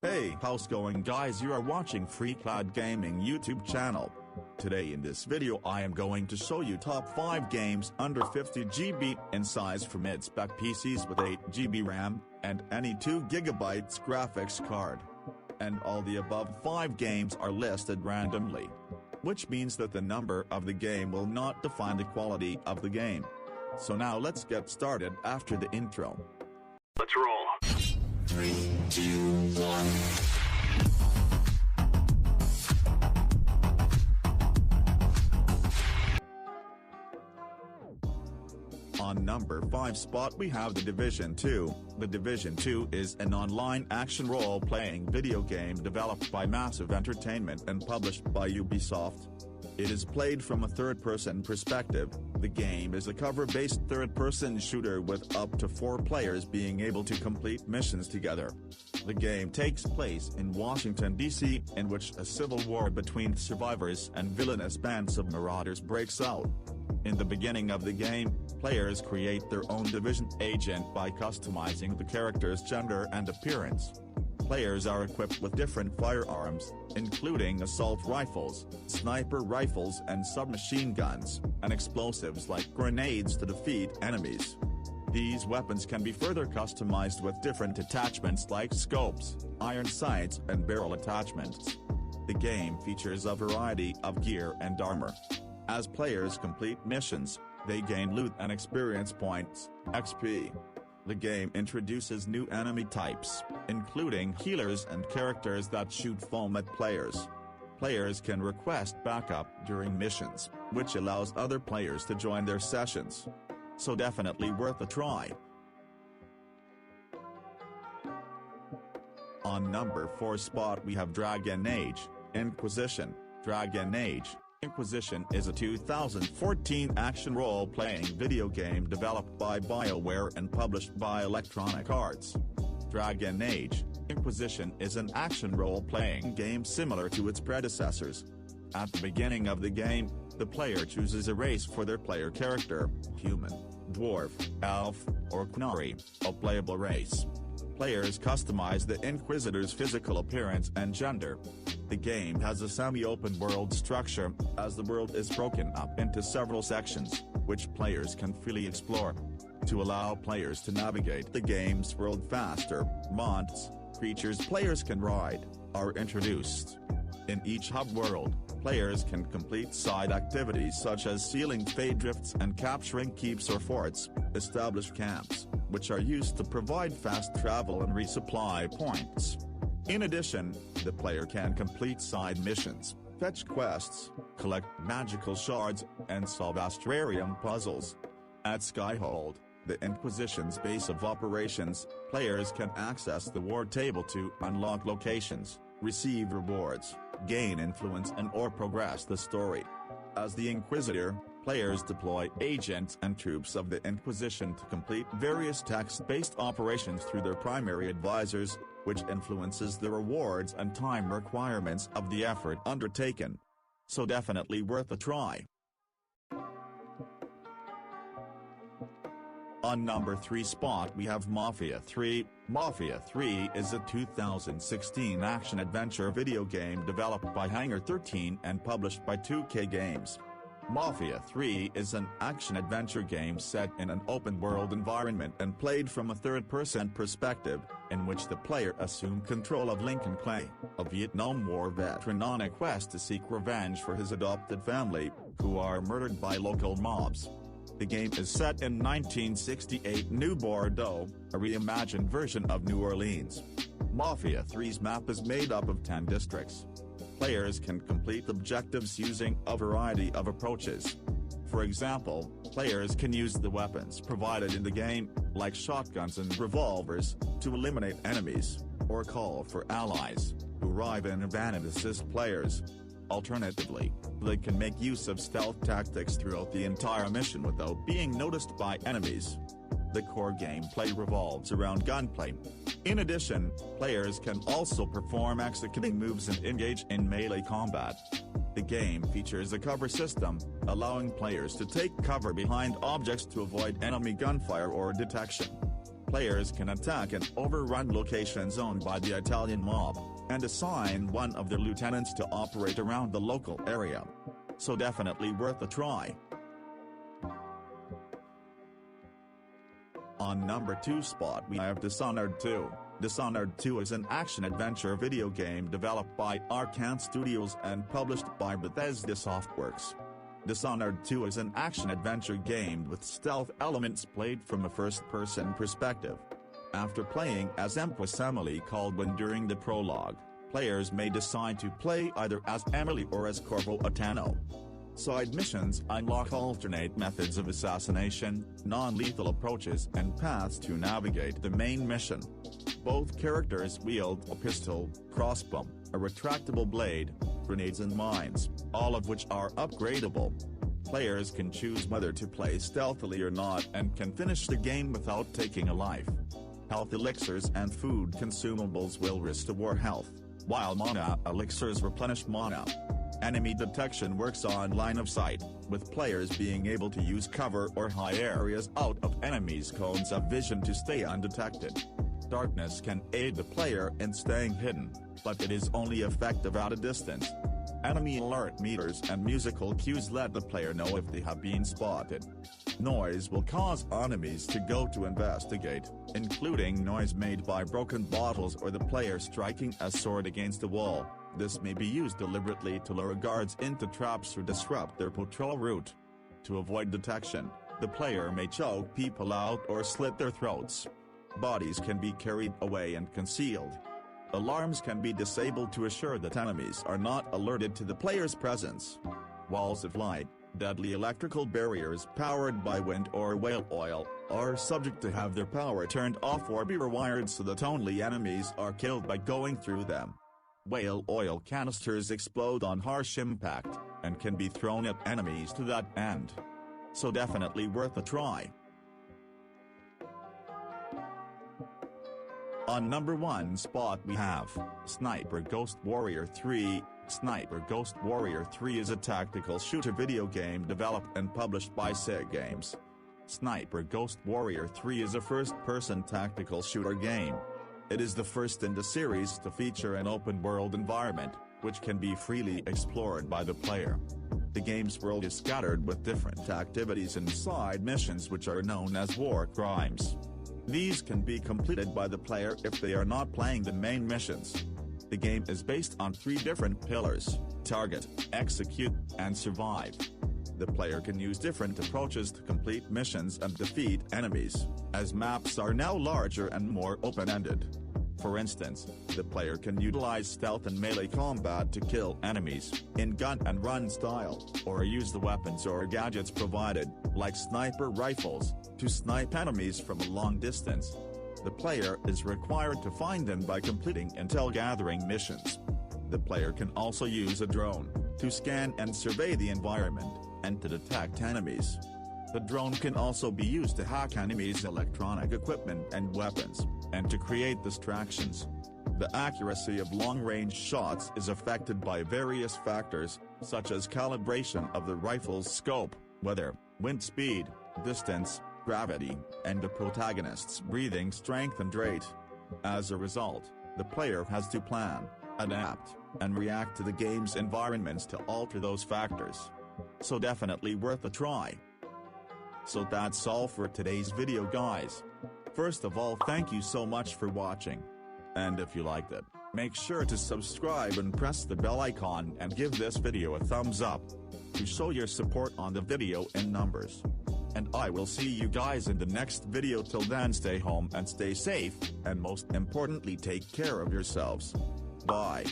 Hey, how's going guys? You are watching Free Cloud Gaming YouTube channel. Today in this video I am going to show you top 5 games under 50 GB in size for mid-spec PCs with 8 GB RAM, and any 2 GB graphics card. And all the above 5 games are listed randomly. Which means that the number of the game will not define the quality of the game. So now let's get started after the intro. Let's roll. 3, 2, 1. On number 5 spot we have The Division 2. The Division 2 is an online action role-playing video game developed by Massive Entertainment and published by Ubisoft. It is played from a third-person perspective. The game is a cover-based third-person shooter with up to 4 players being able to complete missions together. The game takes place in Washington, D.C., in which a civil war between survivors and villainous bands of marauders breaks out. In the beginning of the game, players create their own division agent by customizing the character's gender and appearance. Players are equipped with different firearms, including assault rifles, sniper rifles and submachine guns, and explosives like grenades to defeat enemies. These weapons can be further customized with different attachments like scopes, iron sights and barrel attachments. The game features a variety of gear and armor. As players complete missions, they gain loot and experience points, XP. The game introduces new enemy types, including healers and characters that shoot foam at players. Players can request backup during missions, which allows other players to join their sessions. So definitely worth a try. On number 4 spot we have Dragon Age Inquisition. Dragon Age Inquisition is a 2014 action role-playing video game developed by BioWare and published by Electronic Arts. Dragon Age Inquisition is an action role-playing game similar to its predecessors. At the beginning of the game, the player chooses a race for their player character: human, dwarf, elf, or Qunari, a playable race. Players customize the Inquisitor's physical appearance and gender. The game has a semi-open world structure, as the world is broken up into several sections, which players can freely explore. To allow players to navigate the game's world faster, mods, creatures players can ride, are introduced. In each hub world, players can complete side activities such as sealing fade drifts and capturing keeps or forts, establish camps, which are used to provide fast travel and resupply points. In addition, the player can complete side missions, fetch quests, collect magical shards, and solve astrarium puzzles. At Skyhold, the Inquisition's base of operations, players can access the war table to unlock locations, receive rewards, gain influence and/or progress the story. As the Inquisitor, players deploy agents and troops of the Inquisition to complete various text-based operations through their primary advisors, which influences the rewards and time requirements of the effort undertaken. So definitely worth a try. On number 3 spot we have Mafia 3. Mafia 3 is a 2016 action-adventure video game developed by Hangar 13 and published by 2K Games. Mafia 3 is an action-adventure game set in an open-world environment and played from a third-person perspective, in which the player assumes control of Lincoln Clay, a Vietnam War veteran on a quest to seek revenge for his adopted family, who are murdered by local mobs. The game is set in 1968 New Bordeaux, a reimagined version of New Orleans. Mafia 3's map is made up of 10 districts. Players can complete objectives using a variety of approaches. For example, players can use the weapons provided in the game, like shotguns and revolvers, to eliminate enemies, or call for allies, who arrive in a van and assist players. Alternatively, they can make use of stealth tactics throughout the entire mission without being noticed by enemies. The core gameplay revolves around gunplay. In addition, players can also perform executing moves and engage in melee combat. The game features a cover system, allowing players to take cover behind objects to avoid enemy gunfire or detection. Players can attack and overrun locations owned by the Italian mob, and assign one of their lieutenants to operate around the local area. So definitely worth a try. On number 2 spot we have Dishonored 2. Dishonored 2 is an action-adventure video game developed by Arkane Studios and published by Bethesda Softworks. Dishonored 2 is an action-adventure game with stealth elements played from a first-person perspective. After playing as Empress Emily Caldwin during the prologue, players may decide to play either as Emily or as Corvo Attano. Side missions unlock alternate methods of assassination, non-lethal approaches and paths to navigate the main mission. Both characters wield a pistol, crossbow, a retractable blade, grenades and mines, all of which are upgradable. Players can choose whether to play stealthily or not and can finish the game without taking a life. Health elixirs and food consumables will restore health, while mana elixirs replenish mana. Enemy detection works on line of sight, with players being able to use cover or high areas out of enemies' cones of vision to stay undetected. Darkness can aid the player in staying hidden, but it is only effective at a distance. Enemy alert meters and musical cues let the player know if they have been spotted. Noise will cause enemies to go to investigate, including noise made by broken bottles or the player striking a sword against a wall. This may be used deliberately to lure guards into traps or disrupt their patrol route. To avoid detection, the player may choke people out or slit their throats. Bodies can be carried away and concealed. Alarms can be disabled to assure that enemies are not alerted to the player's presence. Walls of light, deadly electrical barriers powered by wind or whale oil, are subject to have their power turned off or be rewired so that only enemies are killed by going through them. Whale oil canisters explode on harsh impact, and can be thrown at enemies to that end. So definitely worth a try. On number 1 spot we have Sniper Ghost Warrior 3. Sniper Ghost Warrior 3 is a tactical shooter video game developed and published by SEG Games. Sniper Ghost Warrior 3 is a first-person tactical shooter game. It is the first in the series to feature an open-world environment, which can be freely explored by the player. The game's world is scattered with different activities and side missions which are known as war crimes. These can be completed by the player if they are not playing the main missions. The game is based on 3 different pillars: target, execute, and survive. The player can use different approaches to complete missions and defeat enemies, as maps are now larger and more open-ended. For instance, the player can utilize stealth and melee combat to kill enemies, in gun-and-run style, or use the weapons or gadgets provided, like sniper rifles, to snipe enemies from a long distance. The player is required to find them by completing intel-gathering missions. The player can also use a drone, to scan and survey the environment, and to detect enemies. The drone can also be used to hack enemies' electronic equipment and weapons, and to create distractions. The accuracy of long-range shots is affected by various factors, such as calibration of the rifle's scope, weather, wind speed, distance, gravity, and the protagonist's breathing strength and rate. As a result, the player has to plan, adapt, and react to the game's environments to alter those factors. So definitely worth a try. So that's all for today's video, guys. First of all, thank you so much for watching. And if you liked it, make sure to subscribe and press the bell icon and give this video a thumbs up to show your support on the video in numbers. And I will see you guys in the next video. Till then, stay home and stay safe, and most importantly, take care of yourselves. Bye.